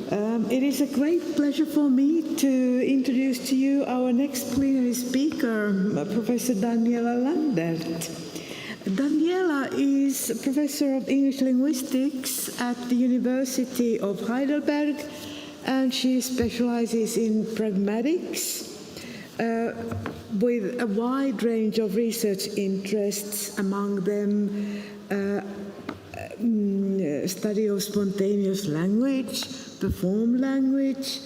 It is a great pleasure for me to introduce to you our next plenary speaker, Professor Daniela Landert. Daniela is a professor of English linguistics at the University of Heidelberg, and she specializes in pragmatics with a wide range of research interests, among them study of spontaneous language, performed language,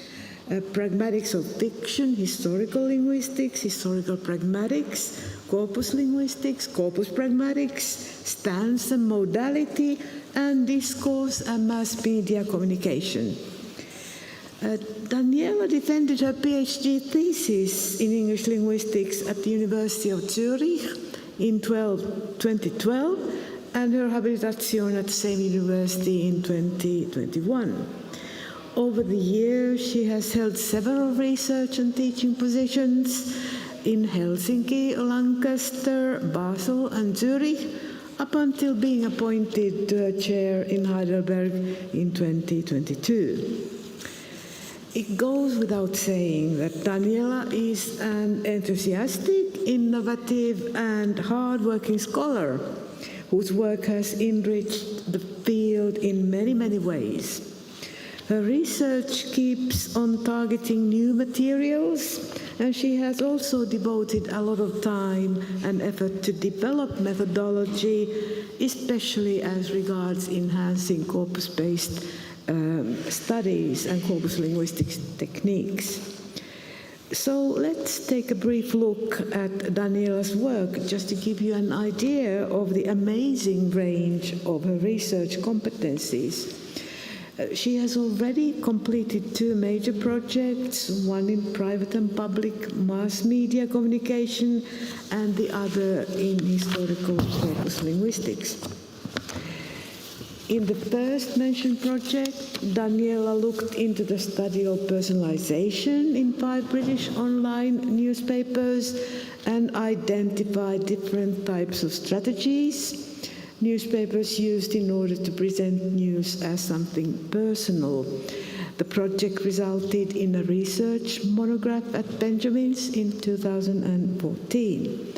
pragmatics of fiction, historical linguistics, historical pragmatics, corpus linguistics, corpus pragmatics, stance and modality, and discourse and mass media communication. Daniela defended her PhD thesis in English linguistics at the University of Zurich in 2012, and her habilitation at the same university in 2021. Over the years, she has held several research and teaching positions in Helsinki, Lancaster, Basel, and Zurich, up until being appointed to a chair in Heidelberg in 2022. It goes without saying that Daniela is an enthusiastic, innovative, and hard-working scholar whose work has enriched the field in many, many ways. Her research keeps on targeting new materials, and she has also devoted a lot of time and effort to develop methodology, especially as regards enhancing corpus-based studies and corpus linguistics techniques. So let's take a brief look at Daniela's work just to give you an idea of the amazing range of her research competencies. She has already completed 2 major projects, one in private and public mass media communication and the other in historical corpus linguistics. In the first mentioned project, Daniela looked into the study of personalization in 5 British online newspapers and identified different types of strategies newspapers used in order to present news as something personal. The project resulted in a research monograph at Benjamin's in 2014.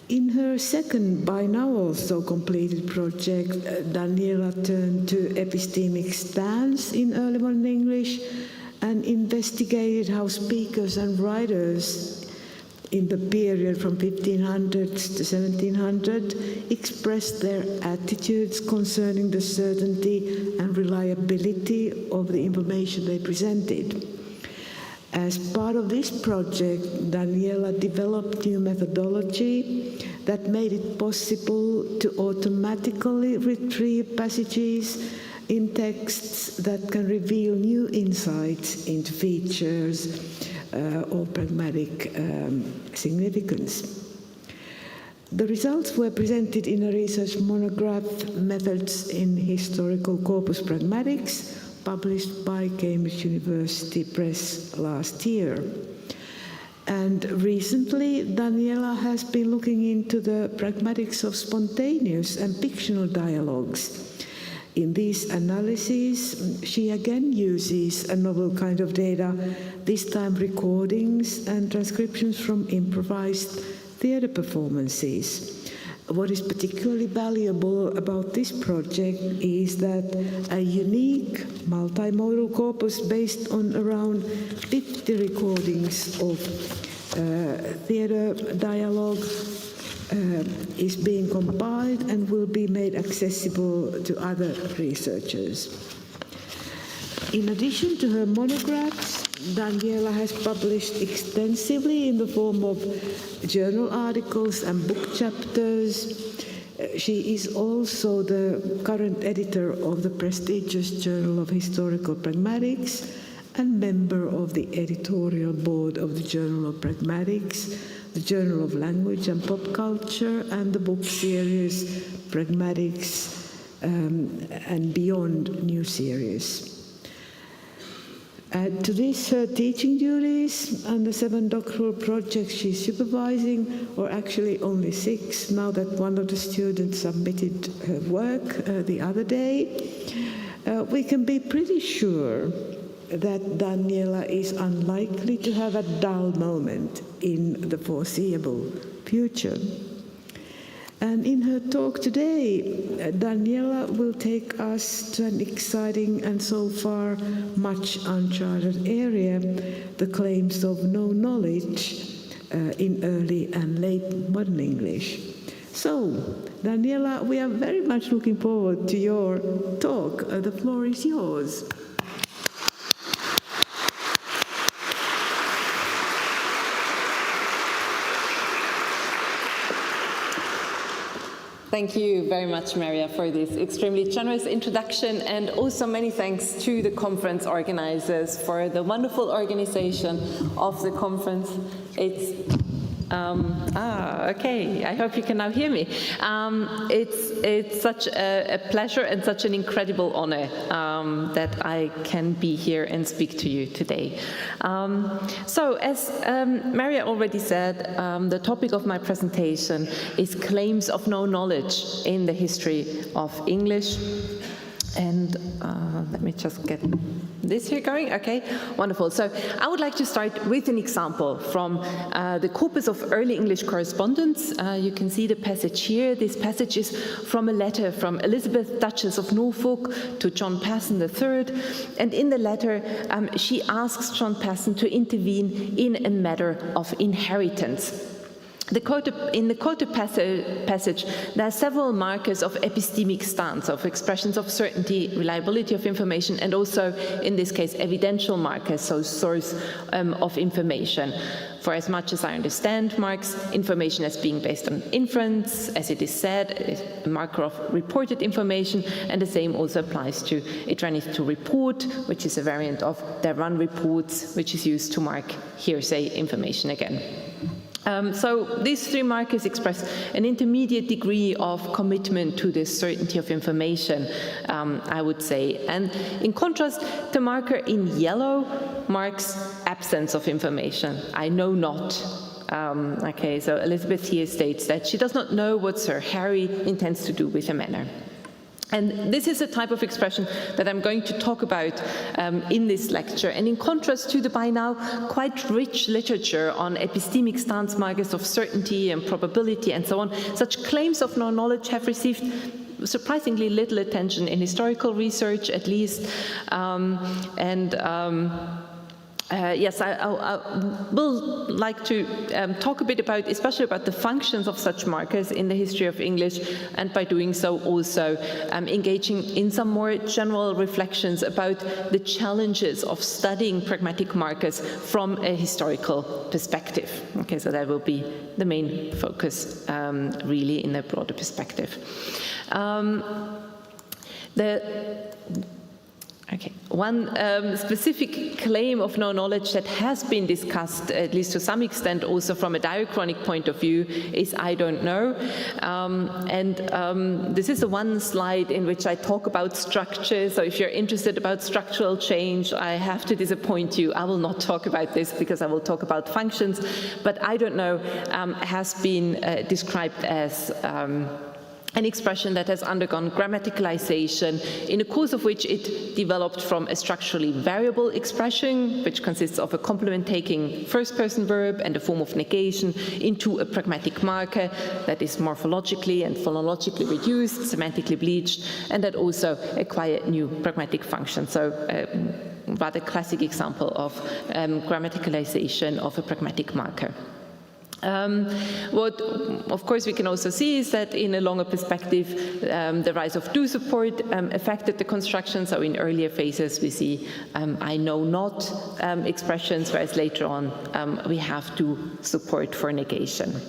In her second, by now also completed project, Daniela turned to epistemic stance in early modern English and investigated how speakers and writers in the period from 1500 to 1700 expressed their attitudes concerning the certainty and reliability of the information they presented. As part of this project, Daniela developed new methodology that made it possible to automatically retrieve passages in texts that can reveal new insights into features or pragmatic significance. The results were presented in a research monograph, Methods in Historical Corpus Pragmatics, published by Cambridge University Press last year. And recently, Daniela has been looking into the pragmatics of spontaneous and fictional dialogues. In these analyses, she again uses a novel kind of data, this time recordings and transcriptions from improvised theatre performances. What is particularly valuable about this project is that a unique multimodal corpus based on around 50 recordings of theatre dialogue is being compiled and will be made accessible to other researchers. In addition to her monographs, Daniela has published extensively in the form of journal articles and book chapters. She is also the current editor of the prestigious Journal of Historical Pragmatics and member of the editorial board of the Journal of Pragmatics, the Journal of Language and Pop Culture, and the book series Pragmatics and Beyond new series. Add to this her teaching duties and the 7 doctoral projects she's supervising, or actually only 6, now that one of the students submitted her work the other day. we can be pretty sure that Daniela is unlikely to have a dull moment in the foreseeable future. And in her talk today, Daniela will take us to an exciting and so far much uncharted area, the claims of no knowledge in early and late modern English. So, Daniela, we are very much looking forward to your talk. The floor is yours. Thank you very much, Maria, for this extremely generous introduction, and also many thanks to the conference organizers for the wonderful organization of the conference. Okay, I hope you can now hear me. It's such a pleasure and such an incredible honor that I can be here and speak to you today. So, as Maria already said, the topic of my presentation is claims of no knowledge in the history of English. And let me just get this here going. Okay, wonderful. So I would like to start with an example from the corpus of early English correspondence. You can see the passage here. This passage is from a letter from Elizabeth, Duchess of Norfolk, to John Passon III. And in the letter, she asks John Passon to intervene in a matter of inheritance. In the quoted passage, there are several markers of epistemic stance, of expressions of certainty, reliability of information, and also, in this case, evidential markers, so source of information. For as much as I understand, marks information as being based on inference, as it is said, a marker of reported information, and the same also applies to entendith to report, which is a variant of therin reports, which is used to mark hearsay information again. So these three markers express an intermediate degree of commitment to the certainty of information, I would say. And in contrast, the marker in yellow marks absence of information. I know not. Okay, so Elizabeth here states that she does not know what Sere Harry intends to do with the manor. And this is a type of expression that I'm going to talk about in this lecture. And in contrast to the by now quite rich literature on epistemic stance markers of certainty and probability and so on, such claims of no knowledge have received surprisingly little attention in historical research, at least. Yes, I will like to talk a bit about, especially about the functions of such markers in the history of English, and by doing so also engaging in some more general reflections about the challenges of studying pragmatic markers from a historical perspective. Okay, so that will be the main focus really in a broader perspective. One specific claim of no knowledge that has been discussed, at least to some extent, also from a diachronic point of view, is I don't know. This is the one slide in which I talk about structure. So if you're interested about structural change, I have to disappoint you. I will not talk about this because I will talk about functions. But I don't know has been described as an expression that has undergone grammaticalization, in the course of which it developed from a structurally variable expression, which consists of a complement taking first-person verb and a form of negation, into a pragmatic marker that is morphologically and phonologically reduced, semantically bleached, and that also acquired new pragmatic functions. So rather classic example of grammaticalization of a pragmatic marker. What, of course, we can also see is that in a longer perspective, the rise of do support affected the construction. So in earlier phases, we see I know not expressions, whereas later on, we have do support for negation.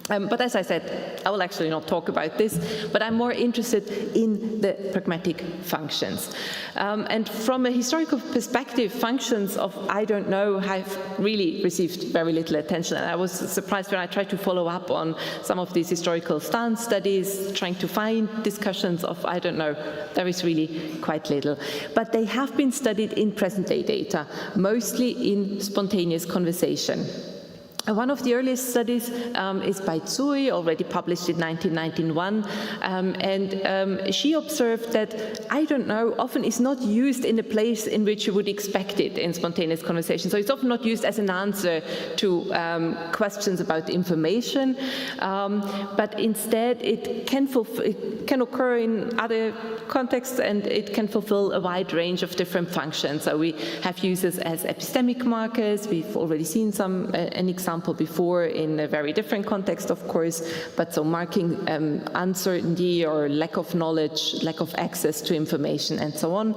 But as I said, I will actually not talk about this, but I'm more interested in the pragmatic functions. And from a historical perspective, functions of I don't know have really received very little attention. And I was surprised when I tried to follow up on some of these historical stance studies, trying to find discussions of I don't know. There is really quite little. But they have been studied in present-day data, mostly in spontaneous conversation. One of the earliest studies is by Tsui, already published in 1991, and she observed that I don't know often is not used in the place in which you would expect it in spontaneous conversation. So it's often not used as an answer to questions about information, but instead it can occur in other contexts, and it can fulfill a wide range of different functions. So we have uses as epistemic markers. We've already seen an example before in a very different context, of course, but so marking uncertainty or lack of knowledge, lack of access to information, and so on.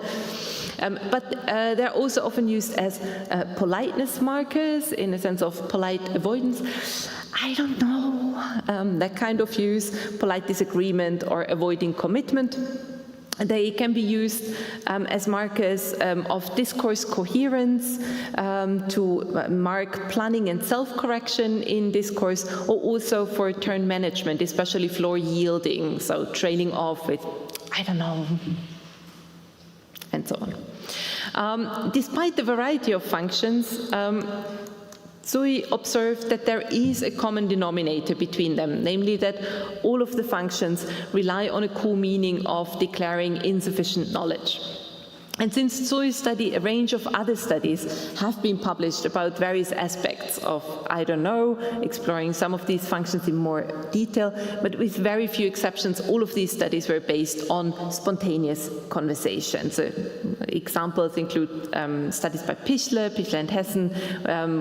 But they're also often used as politeness markers, in a sense of polite avoidance. I don't know, that kind of use, polite disagreement or avoiding commitment. They can be used as markers of discourse coherence, to mark planning and self-correction in discourse, or also for turn management, especially floor yielding, so trailing off with, I don't know, and so on. Despite the variety of functions, Tsui observed that there is a common denominator between them, namely that all of the functions rely on a core meaning of declaring insufficient knowledge. And since Tsui's study, a range of other studies have been published about various aspects of I don't know, exploring some of these functions in more detail, but with very few exceptions, all of these studies were based on spontaneous conversations. Examples include studies by Pichler and Hessen,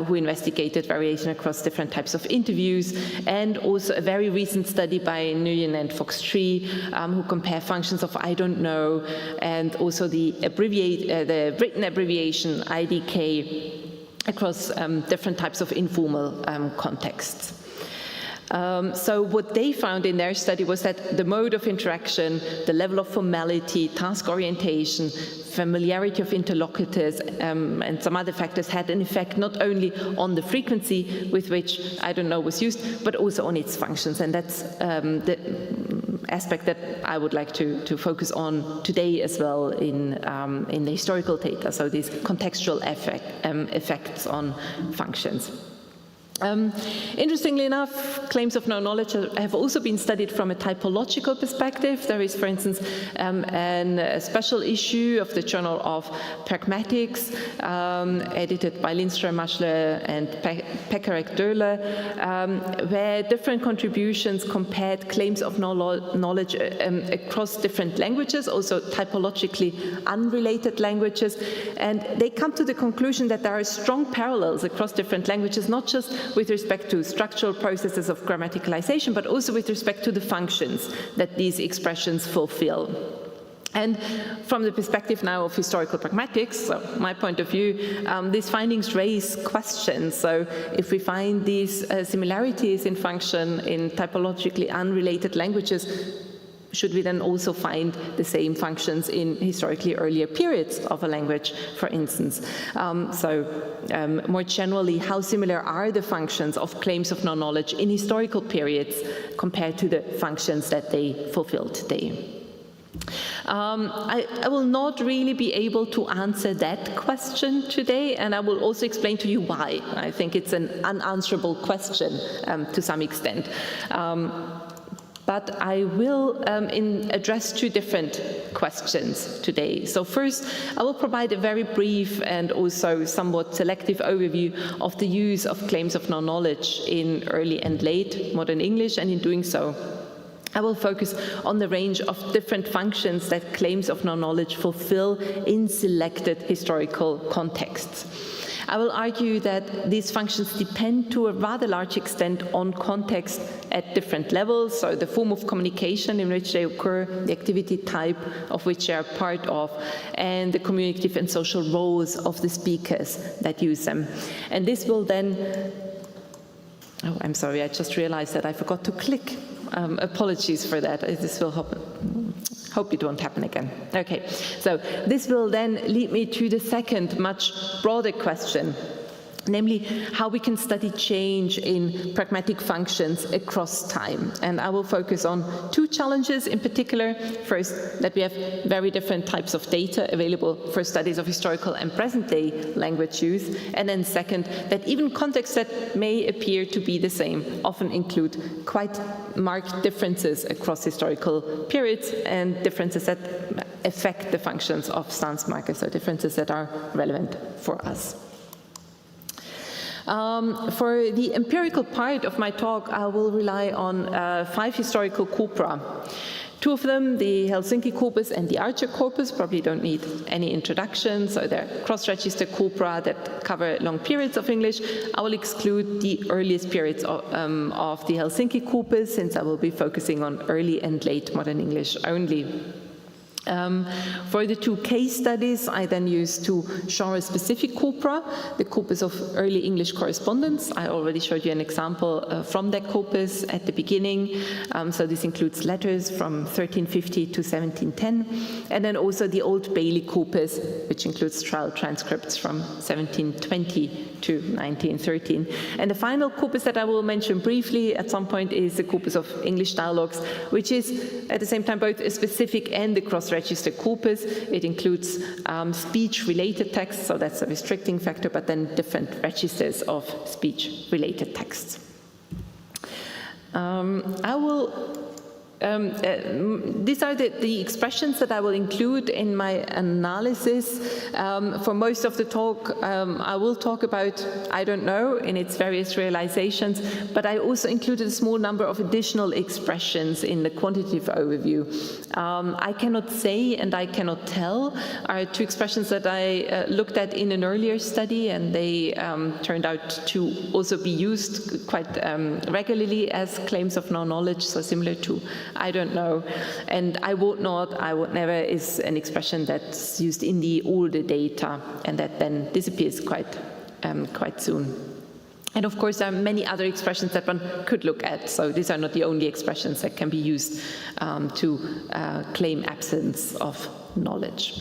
who investigated variation across different types of interviews, and also a very recent study by Nguyen and Fox-Tree, who compare functions of I don't know, and also the written abbreviation IDK across different types of informal contexts. So what they found in their study was that the mode of interaction, the level of formality, task orientation, familiarity of interlocutors, and some other factors had an effect not only on the frequency with which I don't know was used, but also on its functions. And that's the aspect that I would like to focus on today as well in the historical data, so these contextual effects on functions. Interestingly enough, claims of no knowledge have also been studied from a typological perspective. There is, for instance, a special issue of the Journal of Pragmatics, edited by Lindström, Maschler, and Pekarek-Döhler, where different contributions compared claims of knowledge across different languages, also typologically unrelated languages, and they come to the conclusion that there are strong parallels across different languages, not just with respect to structural processes of grammaticalization, but also with respect to the functions that these expressions fulfill. And from the perspective now of historical pragmatics, so my point of view, these findings raise questions. So if we find these similarities in function in typologically unrelated languages, should we then also find the same functions in historically earlier periods of a language, for instance? More generally, how similar are the functions of claims of no-knowledge in historical periods compared to the functions that they fulfill today? I will not really be able to answer that question today, and I will also explain to you why. I think it's an unanswerable question to some extent. But I will address two different questions today. So first, I will provide a very brief and also somewhat selective overview of the use of claims of no-knowledge in early and late modern English, and in doing so, I will focus on the range of different functions that claims of no-knowledge fulfill in selected historical contexts. I will argue that these functions depend to a rather large extent on context at different levels, so the form of communication in which they occur, the activity type of which they are part of, and the communicative and social roles of the speakers that use them. And this will then... Oh, I'm sorry, I just realized that I forgot to click. Apologies for that. This will hope it won't happen again. Okay, so this will then lead me to the second, much broader question. namely how we can study change in pragmatic functions across time. And I will focus on two challenges in particular. First, that we have very different types of data available for studies of historical and present-day language use. And then second, that even contexts that may appear to be the same often include quite marked differences across historical periods and differences that affect the functions of stance markers, so differences that are relevant for us. For the empirical part of my talk, I will rely on 5 historical corpora. 2 of them, the Helsinki corpus and the Archer corpus, probably don't need any introduction, so they're cross-register corpora that cover long periods of English. I will exclude the earliest periods of the Helsinki corpus, since I will be focusing on early and late modern English only. For the 2 case studies, I then use 2 genre-specific corpora, the corpus of early English correspondence. I already showed you an example from that corpus at the beginning. So this includes letters from 1350 to 1710, and then also the Old Bailey corpus, which includes trial transcripts from 1720 to 1913. And the final corpus that I will mention briefly at some point is the corpus of English dialogues, which is at the same time both a specific and a cross-register corpus. It includes speech-related texts, so that's a restricting factor, but then different registers of speech-related texts. These are the expressions that I will include in my analysis. For most of the talk, I will talk about I don't know in its various realizations, but I also included a small number of additional expressions in the quantitative overview. I cannot say and I cannot tell are 2 expressions that I looked at in an earlier study, and they turned out to also be used quite regularly as claims of no-knowledge, so similar to I don't know. And I would not, I would never is an expression that's used in the older data and that then disappears quite soon. And of course, there are many other expressions that one could look at. So these are not the only expressions that can be used to claim absence of knowledge.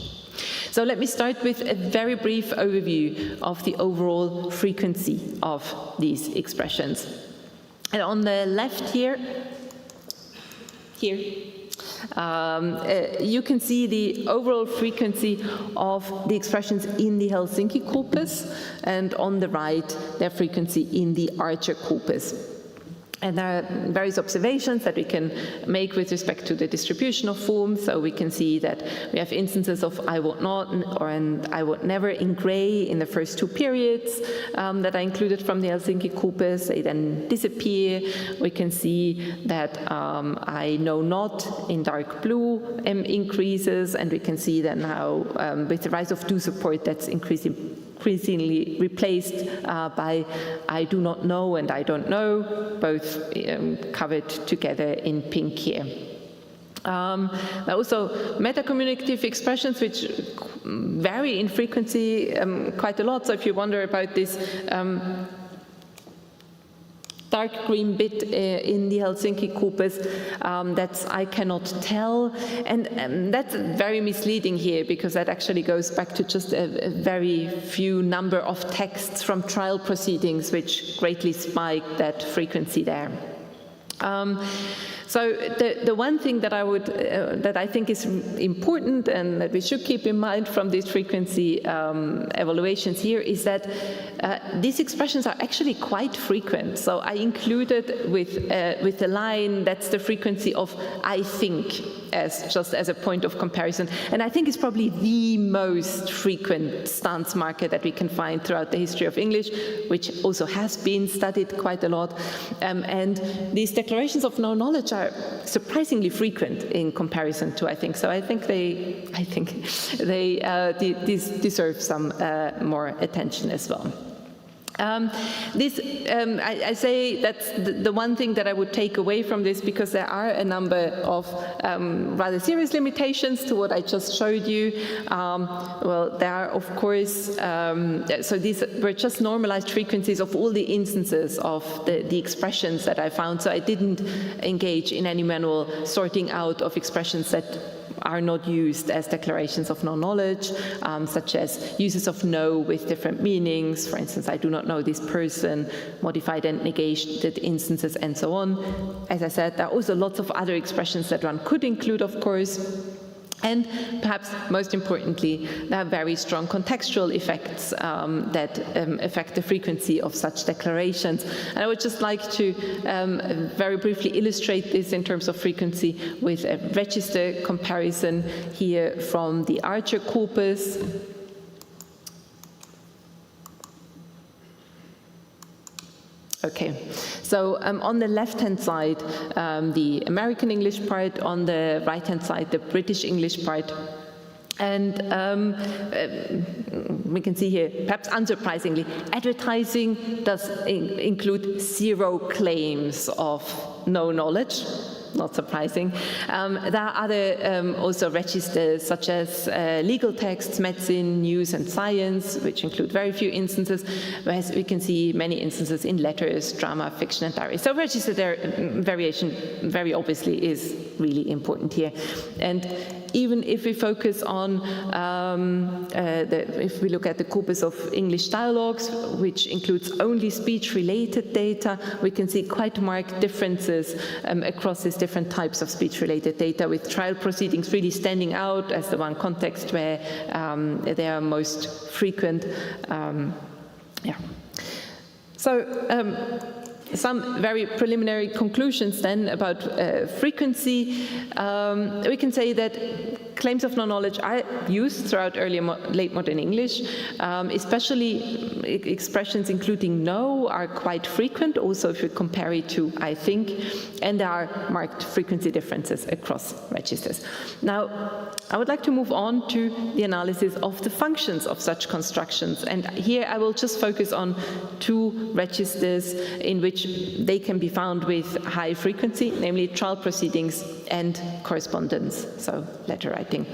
So let me start with a very brief overview of the overall frequency of these expressions. And on the left here, you can see the overall frequency of the expressions in the Helsinki corpus, and on the right, their frequency in the Archer corpus. And there are various observations that we can make with respect to the distribution of forms. So we can see that we have instances of I would not and I would never in gray in the first 2 periods that I included from the Helsinki corpus. They then disappear. We can see that I know not in dark blue increases, and we can see then how with the rise of do support that's increasingly replaced by I do not know and I don't know, both covered together in pink here. There are also meta-communicative expressions which vary in frequency quite a lot. So if you wonder about this dark green bit in the Helsinki corpus, that's I cannot tell, and that's very misleading here, because that actually goes back to just a very few number of texts from trial proceedings which greatly spike that frequency there. So the one thing that that I think is important and that we should keep in mind from these frequency evaluations here is that these expressions are actually quite frequent. So I included with the line that's the frequency of I think just as a point of comparison, and I think it's probably the most frequent stance marker that we can find throughout the history of English, which also has been studied quite a lot, and these declarations of no knowledge are surprisingly frequent in comparison to I think. So I think they deserve some more attention as well. I say that's the one thing that I would take away from this, because there are a number of rather serious limitations to what I just showed you. Well, there are, of course, so these were just normalized frequencies of all the instances of the expressions that I found. So I didn't engage in any manual sorting out of expressions that are not used as declarations of no-knowledge, such as uses of know with different meanings. For instance, I do not know this person, modified and negated instances, and so on. As I said, there are also lots of other expressions that one could include, of course. And perhaps most importantly, there are very strong contextual effects that affect the frequency of such declarations. And I would just like to very briefly illustrate this in terms of frequency with a register comparison here from the Archer corpus. Okay, so on the left-hand side, the American English part, on the right-hand side, the British English part. And we can see here, perhaps unsurprisingly, advertising does include 0 claims of no knowledge. Not surprising. There are other also registers such as legal texts, medicine, news and science, which include very few instances, whereas we can see many instances in letters, drama, fiction and diary. So register variation very obviously is really important here. And even if we focus on, if we look at the corpus of English dialogues, which includes only speech-related data, we can see quite marked differences across these different types of speech-related data, with trial proceedings really standing out as the one context where they are most frequent. So some very preliminary conclusions then about frequency. We can say that claims of no-knowledge are used throughout early late modern English, especially expressions including know are quite frequent, also if you compare it to I think, and there are marked frequency differences across registers. Now, I would like to move on to the analysis of the functions of such constructions, and here I will just focus on 2 registers in which they can be found with high frequency, namely trial proceedings and correspondence, so letter writing.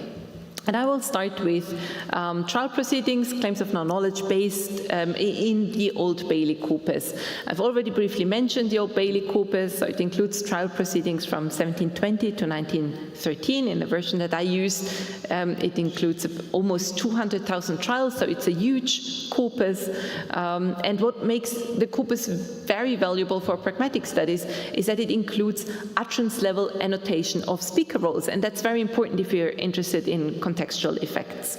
And I will start with trial proceedings, claims of no-knowledge based in the Old Bailey corpus. I've already briefly mentioned the Old Bailey corpus, so it includes trial proceedings from 1720 to 1913 in the version that I use. It includes almost 200,000 trials, so it's a huge corpus. And what makes the corpus very valuable for pragmatic studies is that it includes utterance-level annotation of speaker roles, and that's very important if you're interested in contextual effects.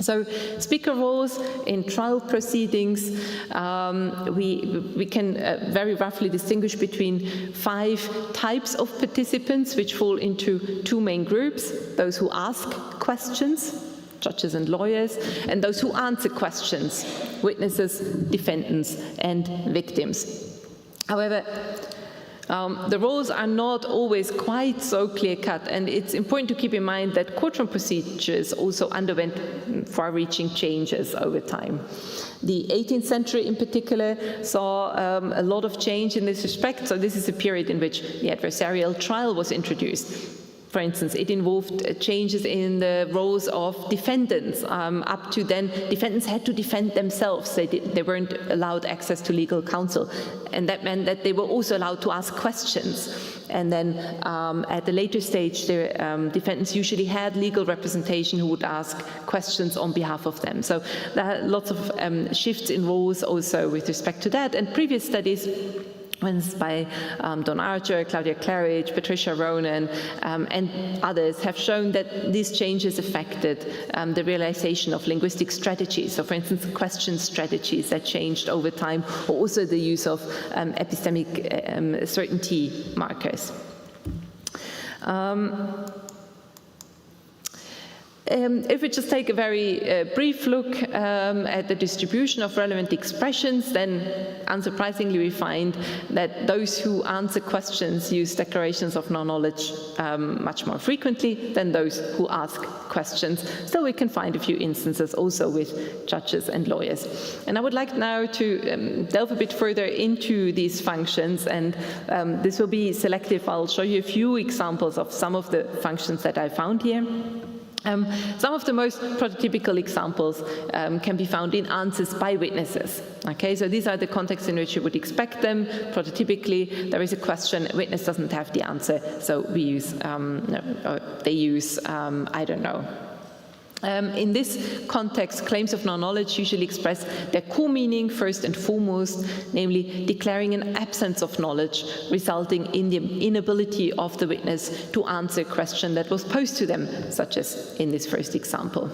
So speaker roles in trial proceedings, we can very roughly distinguish between 5 types of participants, which fall into 2 main groups: those who ask questions, judges and lawyers, and those who answer questions, witnesses, defendants, and victims. However, the roles are not always quite so clear-cut, and it's important to keep in mind that courtroom procedures also underwent far-reaching changes over time. The 18th century in particular saw a lot of change in this respect, so this is a period in which the adversarial trial was introduced. For instance, it involved changes in the roles of defendants. Up to then, defendants had to defend themselves. They weren't allowed access to legal counsel. And that meant that they were also allowed to ask questions. And then at the later stage, the defendants usually had legal representation who would ask questions on behalf of them. So there are lots of shifts in roles also with respect to that. And previous studies, ones by Don Archer, Claudia Claridge, Patricia Ronan, and others have shown that these changes affected the realization of linguistic strategies. So, for instance, question strategies that changed over time, or also the use of epistemic certainty markers. If we just take a very brief look at the distribution of relevant expressions, then unsurprisingly we find that those who answer questions use declarations of no-knowledge much more frequently than those who ask questions. So we can find a few instances also with judges and lawyers. And I would like now to delve a bit further into these functions, and this will be selective. I'll show you a few examples of some of the functions that I found here. Some of the most prototypical examples can be found in answers by witnesses. Okay, so these are the contexts in which you would expect them. Prototypically, there is a question, a witness doesn't have the answer, so we use, they use, I don't know. In this context, claims of non-knowledge usually express their core meaning first and foremost, namely declaring an absence of knowledge, resulting in the inability of the witness to answer a question that was posed to them, such as in this first example.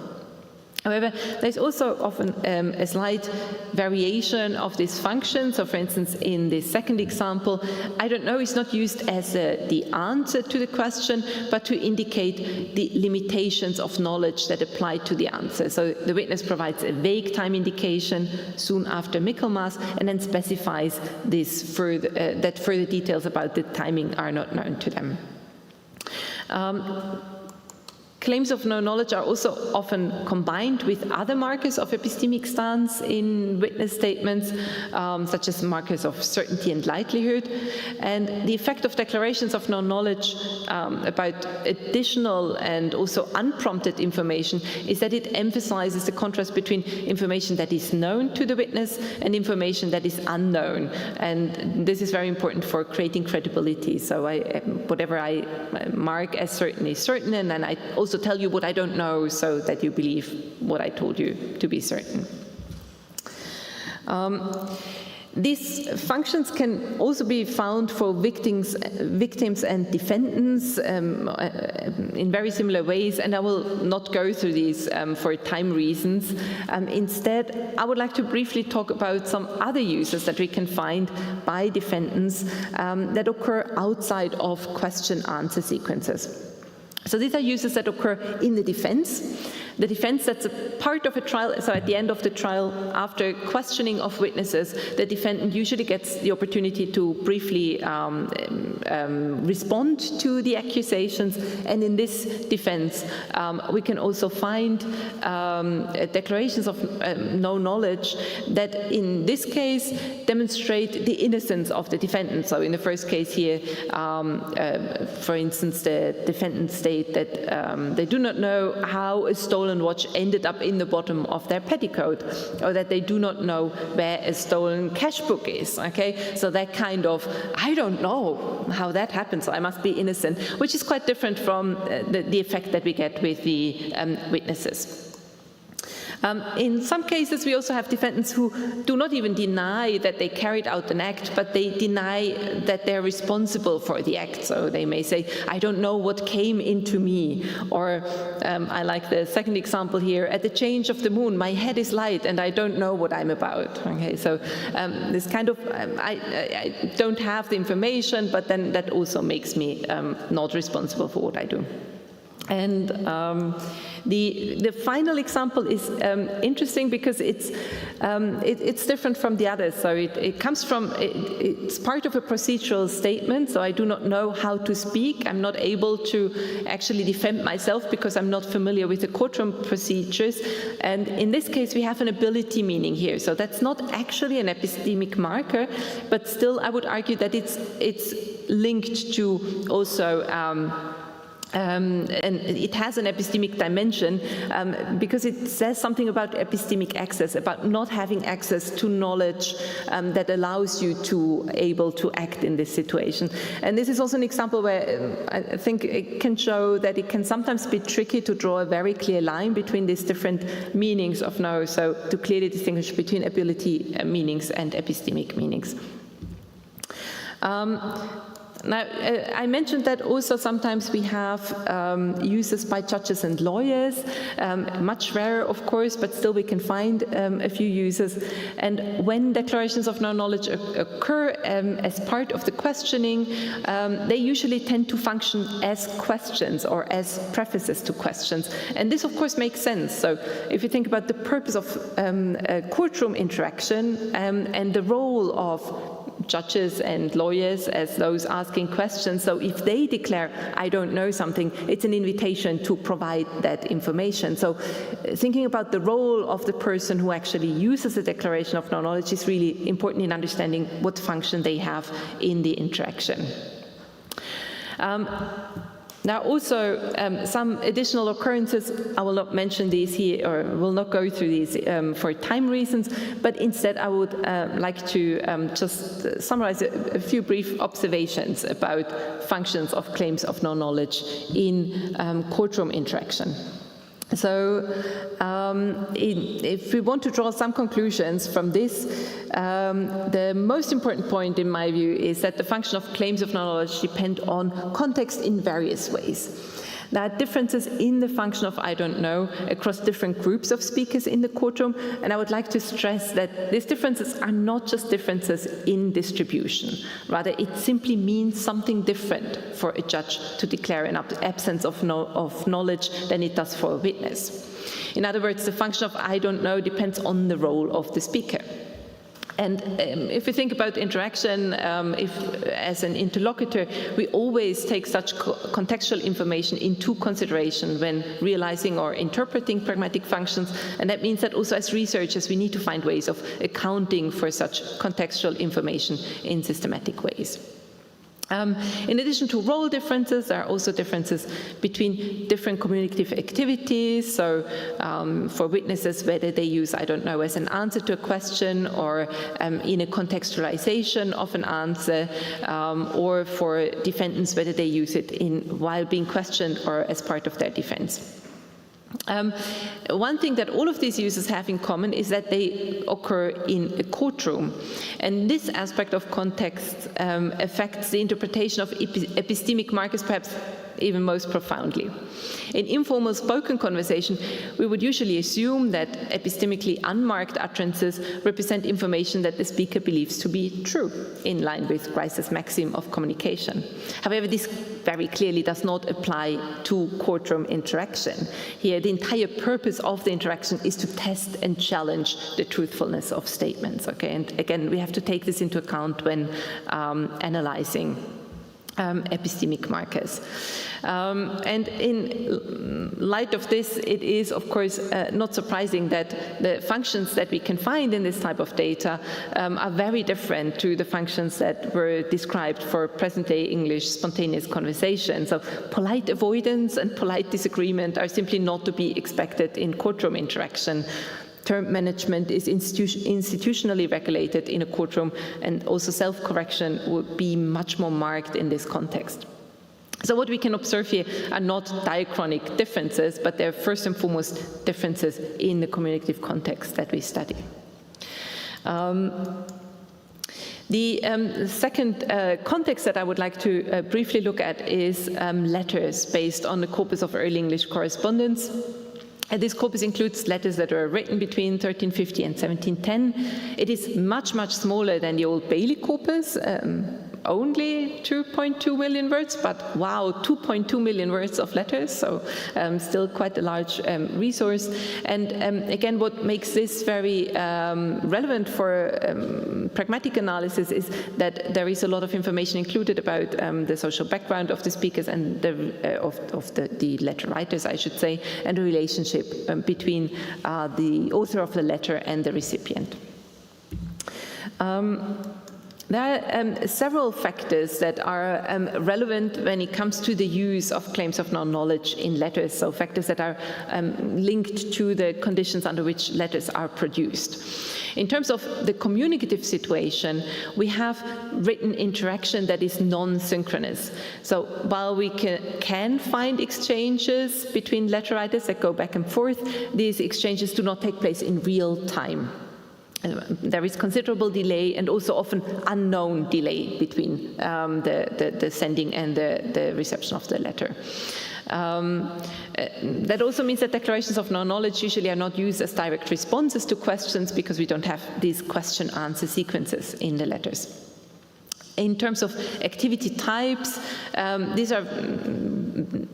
However, there's also often a slight variation of this function. So, for instance, in the second example, I don't know is not used as the answer to the question, but to indicate the limitations of knowledge that apply to the answer. So the witness provides a vague time indication soon after Michaelmas, and then specifies this further, that further details about the timing are not known to them. Claims of no knowledge are also often combined with other markers of epistemic stance in witness statements, such as markers of certainty and likelihood. And the effect of declarations of no knowledge about additional and also unprompted information is that it emphasizes the contrast between information that is known to the witness and information that is unknown. And this is very important for creating credibility. So whatever I mark as certain is certain, and then I also tell you what I don't know so that you believe what I told you to be certain. These functions can also be found for victims and defendants in very similar ways, and I will not go through these for time reasons. Instead, I would like to briefly talk about some other uses that we can find by defendants that occur outside of question-answer sequences. So these are uses that occur in the defense. The defense that's a part of a trial, so at the end of the trial, after questioning of witnesses, the defendant usually gets the opportunity to briefly respond to the accusations. And in this defense, we can also find declarations of no knowledge that in this case demonstrate the innocence of the defendant. So in the first case here, for instance, the defendants state that they do not know how a stolen watch ended up in the bottom of their petticoat, or that they do not know where a stolen cash book is. Okay, so that kind of, I don't know how that happened, so I must be innocent, which is quite different from the effect that we get with the witnesses. In some cases, we also have defendants who do not even deny that they carried out an act, but they deny that they're responsible for the act. So they may say, I don't know what came into me. Or I like the second example here, at the change of the moon, my head is light and I don't know what I'm about. Okay, so this kind of, I don't have the information, but then that also makes me not responsible for what I do. And the final example is interesting because it's different from the others. So it comes from, it's part of a procedural statement. So I do not know how to speak. I'm not able to actually defend myself because I'm not familiar with the courtroom procedures. And in this case, we have an ability meaning here. So that's not actually an epistemic marker, but still I would argue that it's linked to also and it has an epistemic dimension because it says something about epistemic access, about not having access to knowledge that allows you to able to act in this situation. And this is also an example where I think it can show that it can sometimes be tricky to draw a very clear line between these different meanings of know, so to clearly distinguish between ability meanings and epistemic meanings. Now, I mentioned that also sometimes we have uses by judges and lawyers, much rarer, of course, but still we can find a few uses. And when declarations of no knowledge occur as part of the questioning, they usually tend to function as questions or as prefaces to questions. And this, of course, makes sense. So if you think about the purpose of a courtroom interaction and the role of judges and lawyers as those asking questions. So if they declare, I don't know something, it's an invitation to provide that information. So thinking about the role of the person who actually uses a declaration of no knowledge is really important in understanding what function they have in the interaction. There are also some additional occurrences. I will not mention these here, or will not go through these for time reasons, but instead I would like to just summarize a few brief observations about functions of claims of knowledge in courtroom interaction. So if we want to draw some conclusions from this, the most important point in my view is that the function of claims of knowledge depend on context in various ways. There are differences in the function of I don't know across different groups of speakers in the courtroom, and I would like to stress that these differences are not just differences in distribution. Rather, it simply means something different for a judge to declare an absence of knowledge than it does for a witness. In other words, the function of I don't know depends on the role of the speaker. And if we think about interaction, as an interlocutor, we always take such contextual information into consideration when realizing or interpreting pragmatic functions. And that means that also as researchers, we need to find ways of accounting for such contextual information in systematic ways. In addition to role differences, there are also differences between different communicative activities. So for witnesses, whether they use I don't know as an answer to a question or in a contextualization of an answer, or for defendants, whether they use it while being questioned or as part of their defense. One thing that all of these uses have in common is that they occur in a courtroom, and this aspect of context affects the interpretation of epistemic markers perhaps even most profoundly. In informal spoken conversation, we would usually assume that epistemically unmarked utterances represent information that the speaker believes to be true, in line with Grice's maxim of communication. However, this very clearly does not apply to courtroom interaction. Here, the entire purpose of the interaction is to test and challenge the truthfulness of statements. Okay, and again, we have to take this into account when analyzing epistemic markers. And in light of this, it is, of course, not surprising that the functions that we can find in this type of data are very different to the functions that were described for present-day English spontaneous conversation. So polite avoidance and polite disagreement are simply not to be expected in courtroom interaction. Term management is institutionally regulated in a courtroom, and also self-correction would be much more marked in this context. So what we can observe here are not diachronic differences, but they're first and foremost differences in the communicative context that we study. The second context that I would like to briefly look at is letters based on the corpus of early English correspondence. And this corpus includes letters that were written between 1350 and 1710. It is much, much smaller than the Old Bailey corpus, only 2.2 million words, but wow, 2.2 million words of letters, so still quite a large resource. And again, what makes this very relevant for pragmatic analysis is that there is a lot of information included about the social background of the speakers and of the letter writers, I should say, and the relationship between the author of the letter and the recipient. There are several factors that are relevant when it comes to the use of claims of knowledge in letters, so factors that are linked to the conditions under which letters are produced. In terms of the communicative situation, we have written interaction that is non-synchronous. So while we can find exchanges between letter writers that go back and forth, these exchanges do not take place in real time. There is considerable delay and also often unknown delay between the sending and the reception of the letter. That also means that declarations of knowledge usually are not used as direct responses to questions because we don't have these question-answer sequences in the letters. In terms of activity types, these are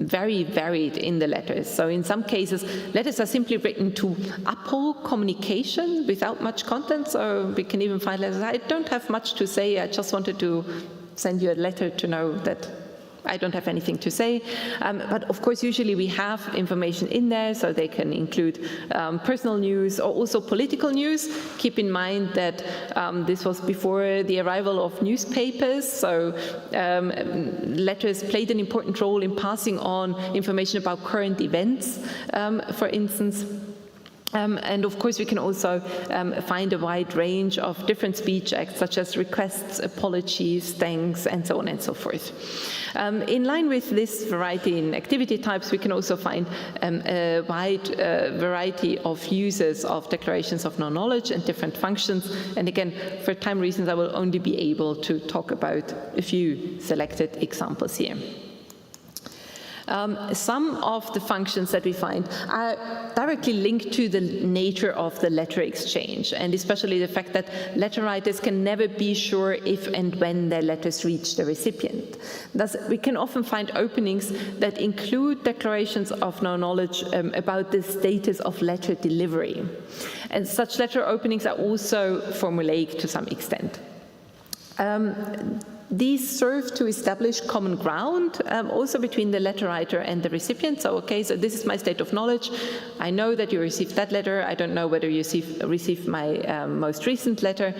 very varied in the letters. So in some cases, letters are simply written to uphold communication without much content. So we can even find letters, I don't have much to say, I just wanted to send you a letter to know that I don't have anything to say. But of course, usually we have information in there, so they can include personal news or also political news. Keep in mind that this was before the arrival of newspapers, so letters played an important role in passing on information about current events, for instance. And of course, we can also find a wide range of different speech acts, such as requests, apologies, thanks, and so on and so forth. In line with this variety in activity types, we can also find a wide variety of uses of declarations of no-knowledge and different functions. And again, for time reasons, I will only be able to talk about a few selected examples here. Some of the functions that we find are directly linked to the nature of the letter exchange, and especially the fact that letter writers can never be sure if and when their letters reach the recipient. Thus, we can often find openings that include declarations of no knowledge about the status of letter delivery. And such letter openings are also formulaic to some extent. These serve to establish common ground also between the letter writer and the recipient. So, okay, so this is my state of knowledge. I know that you received that letter. I don't know whether you received my most recent letter.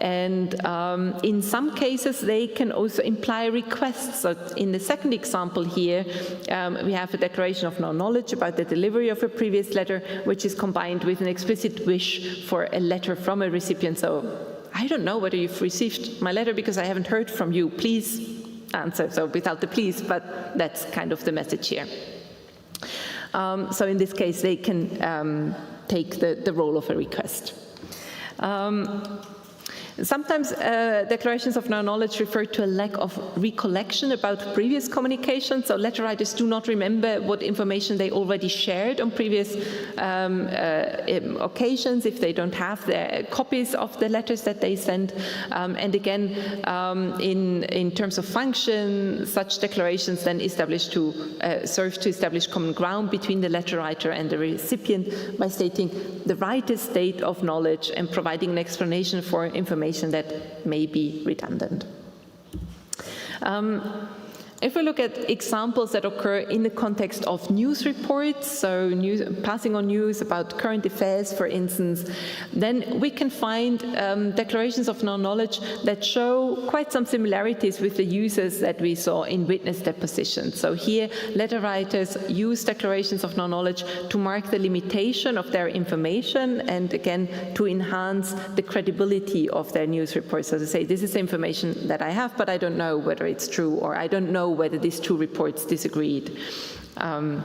In some cases, they can also imply requests. So in the second example here, we have a declaration of no knowledge about the delivery of a previous letter, which is combined with an explicit wish for a letter from a recipient. So, I don't know whether you've received my letter because I haven't heard from you. Please answer. So without the please, but that's kind of the message here. So in this case, they can take the role of a request. Sometimes declarations of no knowledge refer to a lack of recollection about previous communication. So letter writers do not remember what information they already shared on previous occasions if they don't have the copies of the letters that they sent. And again, in terms of function, such declarations then serve to establish common ground between the letter writer and the recipient by stating the writer's state of knowledge and providing an explanation for information that may be redundant. If we look at examples that occur in the context of news reports, so passing on news about current affairs, for instance, then we can find declarations of no knowledge that show quite some similarities with the uses that we saw in witness depositions. So here, letter writers use declarations of no knowledge to mark the limitation of their information and, again, to enhance the credibility of their news reports. So to say, this is information that I have, but I don't know whether it's true, or I don't know whether these two reports disagreed. One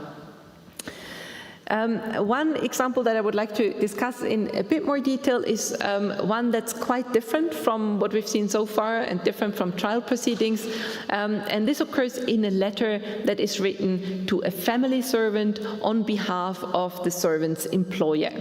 example that I would like to discuss in a bit more detail is one that's quite different from what we've seen so far and different from trial proceedings. And this occurs in a letter that is written to a family servant on behalf of the servant's employer.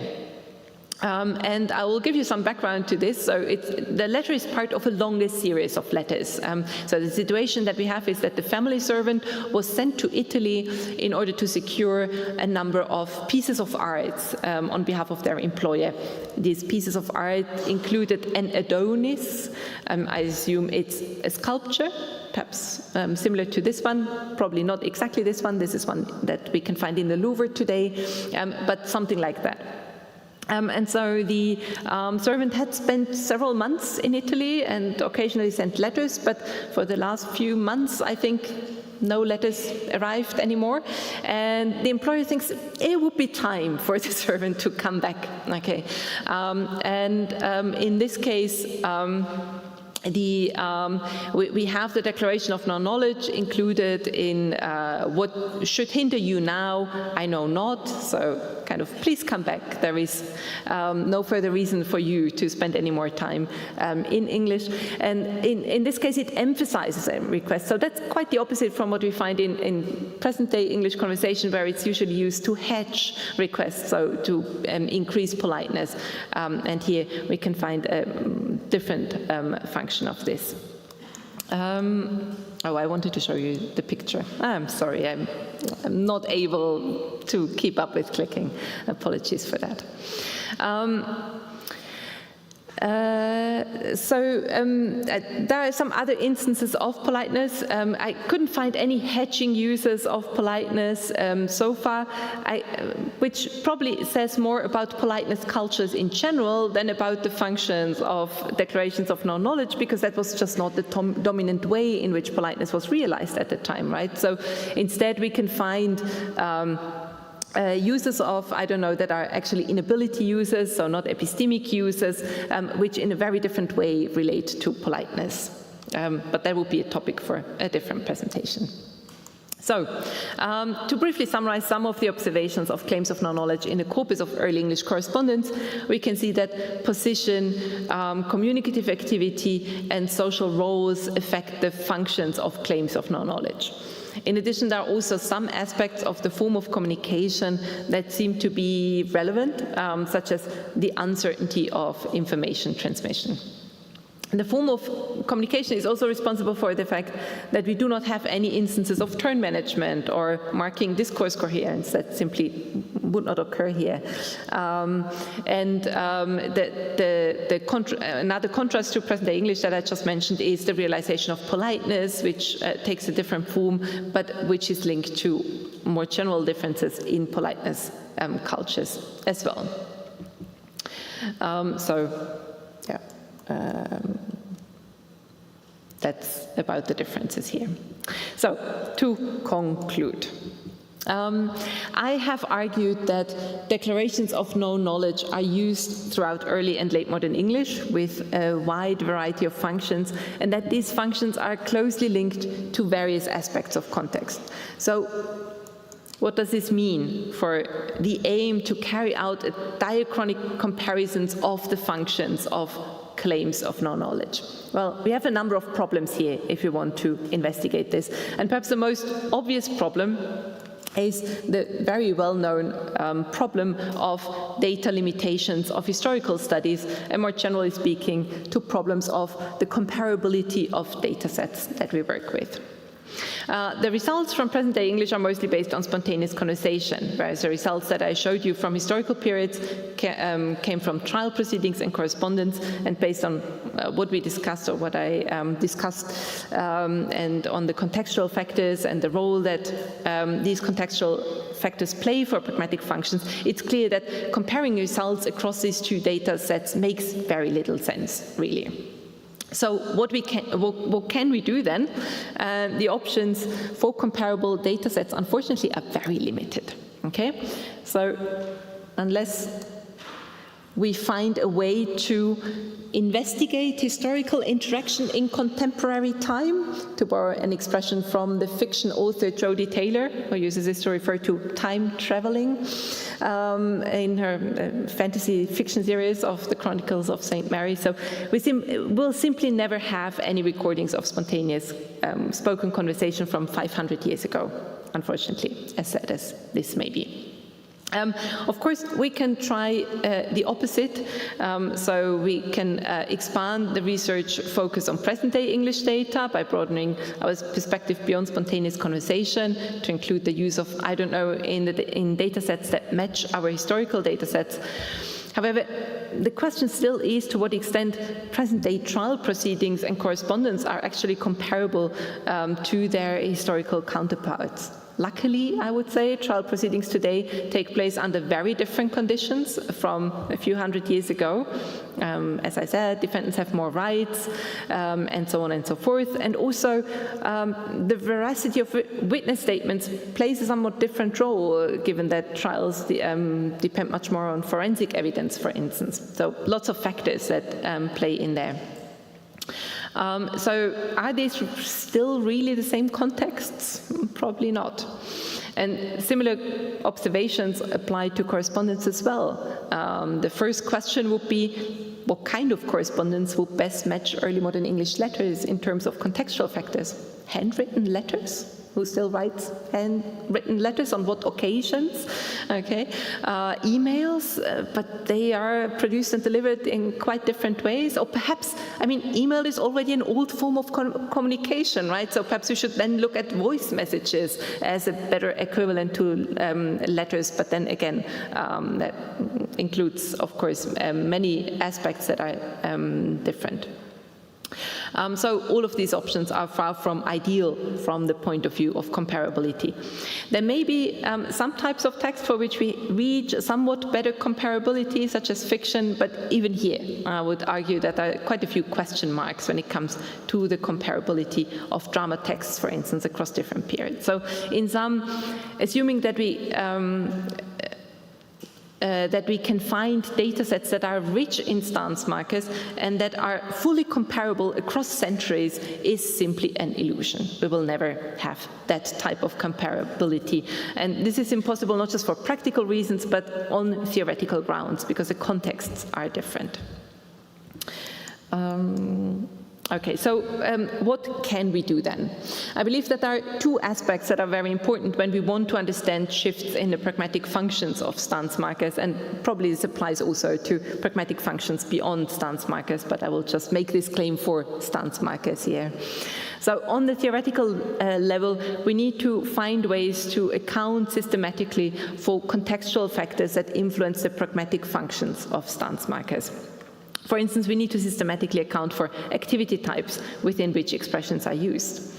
And I will give you some background to this. So the letter is part of a longer series of letters. So the situation that we have is that the family servant was sent to Italy in order to secure a number of pieces of art on behalf of their employer. These pieces of art included an Adonis. I assume it's a sculpture, perhaps similar to this one, probably not exactly this one. This is one that we can find in the Louvre today, but something like that. And so the servant had spent several months in Italy and occasionally sent letters, but for the last few months, I think, no letters arrived anymore. And the employer thinks it would be time for the servant to come back. Okay. In this case, we have the declaration of no knowledge included in what should hinder you now, I know not, so kind of please come back. There is no further reason for you to spend any more time in English. And in this case, it emphasizes a request. So that's quite the opposite from what we find in present-day English conversation, where it's usually used to hedge requests, so to increase politeness. And here we can find a different function of this. I wanted to show you the picture. I'm sorry, I'm not able to keep up with clicking. Apologies for that. There are some other instances of politeness. I couldn't find any hedging uses of politeness so far, which probably says more about politeness cultures in general than about the functions of declarations of no knowledge, because that was just not the dominant way in which politeness was realized at the time, right? So instead we can find uses of, I don't know, that are actually inability uses, so not epistemic uses, which in a very different way relate to politeness. But that would be a topic for a different presentation. So, to briefly summarize some of the observations of claims of no knowledge in the corpus of early English correspondence, we can see that position, communicative activity, and social roles affect the functions of claims of no knowledge. In addition, there are also some aspects of the form of communication that seem to be relevant, such as the uncertainty of information transmission. And the form of communication is also responsible for the fact that we do not have any instances of turn management or marking discourse coherence. That simply would not occur here. Another contrast to present-day English that I just mentioned is the realization of politeness, which takes a different form, but which is linked to more general differences in politeness cultures as well. That's about the differences here. So, to conclude, I have argued that declarations of no knowledge are used throughout early and late modern English with a wide variety of functions, and that these functions are closely linked to various aspects of context. So, what does this mean for the aim to carry out a diachronic comparisons of the functions of claims of no knowledge? Well, we have a number of problems here if we want to investigate this. And perhaps the most obvious problem is the very well-known problem of data limitations of historical studies, and more generally speaking, to problems of the comparability of data sets that we work with. The results from present-day English are mostly based on spontaneous conversation, whereas the results that I showed you from historical periods came from trial proceedings and correspondence, and based on what we discussed, or what I discussed, and on the contextual factors and the role that these contextual factors play for pragmatic functions, it's clear that comparing results across these two data sets makes very little sense, really. So what can we do then? The options for comparable data sets, unfortunately, are very limited. Okay? So unless we find a way to investigate historical interaction in contemporary time, to borrow an expression from the fiction author Jodie Taylor, who uses this to refer to time traveling in her fantasy fiction series of the Chronicles of St. Mary. So we'll simply never have any recordings of spontaneous spoken conversation from 500 years ago, unfortunately, as sad as this may be. Of course, we can try the opposite, so we can expand the research focus on present-day English data by broadening our perspective beyond spontaneous conversation to include the use of, I don't know, in data sets that match our historical data sets. However, the question still is to what extent present-day trial proceedings and correspondence are actually comparable to their historical counterparts. Luckily, I would say, trial proceedings today take place under very different conditions from a few hundred years ago. As I said, defendants have more rights, and so on and so forth. And also, the veracity of witness statements plays a somewhat different role, given that trials depend much more on forensic evidence, for instance. So lots of factors that play in there. So are these still really the same contexts? Probably not. And similar observations apply to correspondence as well. The first question would be, what kind of correspondence would best match early modern English letters in terms of contextual factors? Handwritten letters? who still writes handwritten letters, on what occasions, okay, emails, but they are produced and delivered in quite different ways, or perhaps, I mean, email is already an old form of communication, right? So perhaps we should then look at voice messages as a better equivalent to letters, but then again, that includes, of course, many aspects that are different. So all of these options are far from ideal from the point of view of comparability. There may be some types of text for which we reach somewhat better comparability, such as fiction, but even here I would argue that there are quite a few question marks when it comes to the comparability of drama texts, for instance, across different periods. So in some, assuming that we can find data sets that are rich in stance markers and that are fully comparable across centuries is simply an illusion. We will never have that type of comparability. And this is impossible not just for practical reasons, but on theoretical grounds, because the contexts are different. Okay, so what can we do then? I believe that there are two aspects that are very important when we want to understand shifts in the pragmatic functions of stance markers, and probably this applies also to pragmatic functions beyond stance markers, but I will just make this claim for stance markers here. So on the theoretical level, we need to find ways to account systematically for contextual factors that influence the pragmatic functions of stance markers. For instance, we need to systematically account for activity types within which expressions are used.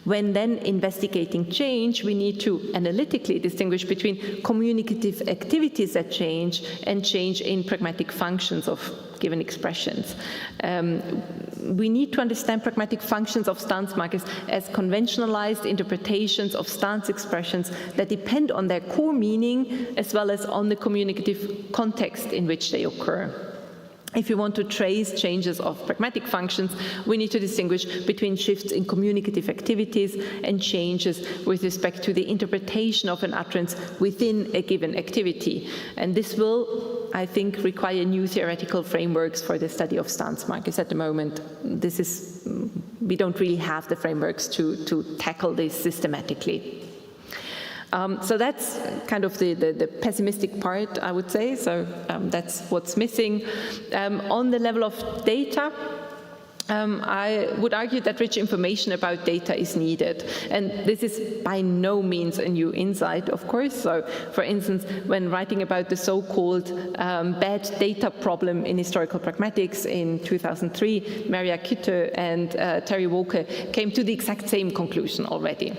When then investigating change, we need to analytically distinguish between communicative activities that change and change in pragmatic functions of given expressions. We need to understand pragmatic functions of stance markers as conventionalized interpretations of stance expressions that depend on their core meaning as well as on the communicative context in which they occur. If you want to trace changes of pragmatic functions, we need to distinguish between shifts in communicative activities and changes with respect to the interpretation of an utterance within a given activity. And this will, I think, require new theoretical frameworks for the study of stance markers. At the moment, we don't really have the frameworks to tackle this systematically. So that's kind of the pessimistic part, I would say. So that's what's missing. On the level of data, I would argue that rich information about data is needed. And this is by no means a new insight, of course. So, for instance, when writing about the so-called bad data problem in historical pragmatics in 2003, Maria Kütte and Terry Walker came to the exact same conclusion already.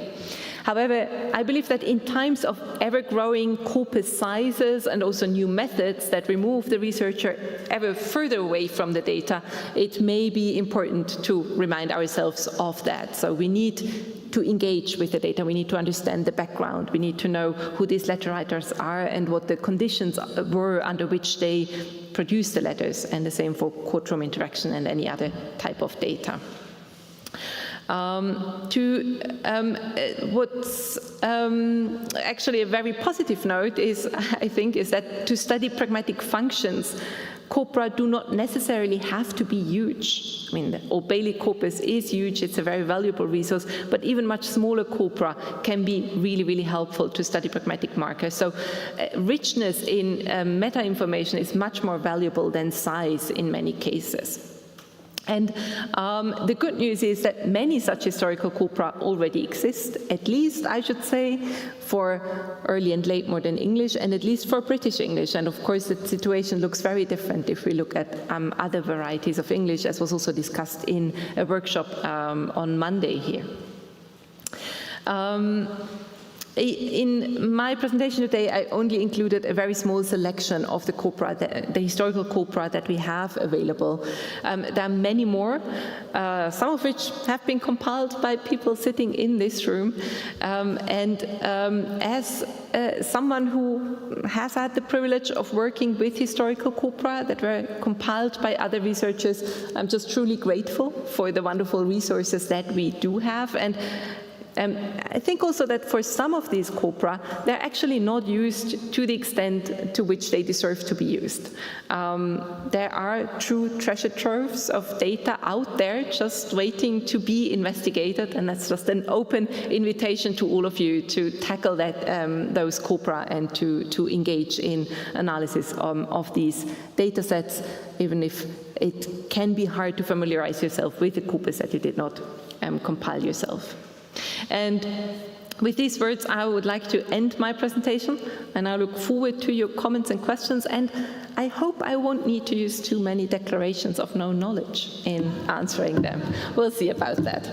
However, I believe that in times of ever-growing corpus sizes and also new methods that remove the researcher ever further away from the data, it may be important to remind ourselves of that. So we need to engage with the data. We need to understand the background. We need to know who these letter writers are and what the conditions were under which they produced the letters, and the same for courtroom interaction and any other type of data. What's actually a very positive note is, I think, is that to study pragmatic functions, corpora do not necessarily have to be huge. I mean, the Old Bailey corpus is huge, it's a very valuable resource, but even much smaller corpora can be really, really helpful to study pragmatic markers. So richness in meta-information is much more valuable than size in many cases. And the good news is that many such historical corpora already exist, at least, I should say, for early and late modern English, and at least for British English. And of course, the situation looks very different if we look at other varieties of English, as was also discussed in a workshop on Monday here. In my presentation today, I only included a very small selection of the corpora, the historical corpora that we have available. There are many more, some of which have been compiled by people sitting in this room. As someone who has had the privilege of working with historical corpora that were compiled by other researchers, I'm just truly grateful for the wonderful resources that we do have. And I think also that for some of these corpora, they're actually not used to the extent to which they deserve to be used. There are true treasure troves of data out there just waiting to be investigated, and that's just an open invitation to all of you to tackle those corpora and to engage in analysis of these data sets, even if it can be hard to familiarize yourself with the corpus that you did not compile yourself. And with these words, I would like to end my presentation, and I look forward to your comments and questions, and I hope I won't need to use too many declarations of no knowledge in answering them. We'll see about that.